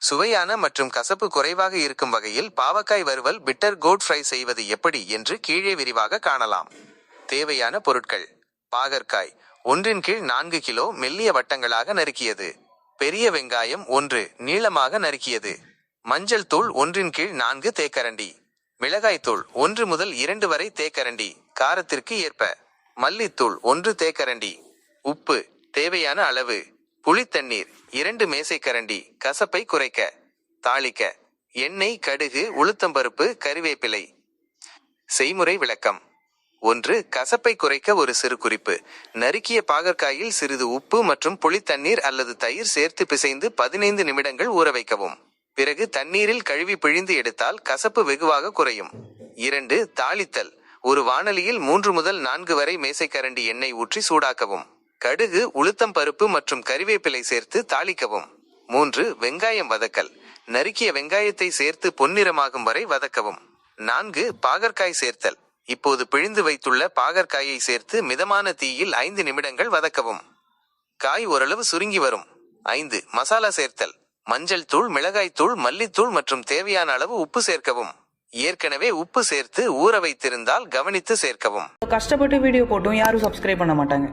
சுவையான மற்றும் கசப்பு குறைவாக இருக்கும் வகையில் பாவக்காய் வறுவல் பிட்டர் கோட் ஃப்ரை செய்வது எப்படி என்று கீழே விரிவாக காணலாம். தேவையான பொருட்கள்: பாகற்காய் 1/4 கிலோ மெல்லிய வட்டங்களாக நறுக்கியது. பெரிய வெங்காயம் 1 நீளமாக நறுக்கியது. மஞ்சள் தூள் 1/4 தேக்கரண்டி. மிளகாய்த்தூள் 1 முதல் 2 வரை தேக்கரண்டி, காரத்திற்கு ஏற்ப. மல்லித்தூள் 1 தேக்கரண்டி. உப்பு தேவையான அளவு. புளித்தண்ணீர் 2 மேசைக்கரண்டி, கசப்பை குறைக்க. தாளிக்க: எண்ணெய், கடுகு, உளுத்தம்பருப்பு, கறிவேப்பிலை. செய்முறை விளக்கம்: 1. கசப்பை குறைக்க ஒரு சிறு குறிப்பு. நறுக்கிய பாகற்காயில் சிறிது உப்பு மற்றும் புளித்தண்ணீர் அல்லது தயிர் சேர்த்து பிசைந்து 15 நிமிடங்கள் ஊற வைக்கவும். பிறகு தண்ணீரில் கழுவி பிழிந்து எடுத்தால் கசப்பு வெகுவாக குறையும். 2. தாளித்தல்: ஒரு வாணலியில் 3 முதல் 4 வரை மேசைக்கரண்டி எண்ணெய் ஊற்றி சூடாக்கவும். கடுகு, உளுத்தம் பருப்பு மற்றும் கறிவேப்பிலை சேர்த்து தாளிக்கவும். 3. வெங்காயம் வதக்கல்: நறுக்கிய வெங்காயத்தை சேர்த்து பொன்னிறமாகும் வரை வதக்கவும். 4. பாகற்காய் சேர்த்தல்: இப்போது பிழிந்து வைத்துள்ள பாகற்காயை சேர்த்து மிதமான தீயில் 5 நிமிடங்கள் வதக்கவும். காய் ஓரளவு சுருங்கி வரும். 5. மசாலா சேர்த்தல்: மஞ்சள் தூள், மிளகாய்த்தூள், மல்லித்தூள் மற்றும் தேவையான அளவு உப்பு சேர்க்கவும். ஏற்கனவே உப்பு சேர்த்து ஊற வைத்திருந்தால் கவனித்து சேர்க்கவும். கஷ்டப்பட்டு வீடியோ போட்டும் யாரும் சப்ஸ்கிரைப் பண்ண மாட்டாங்க.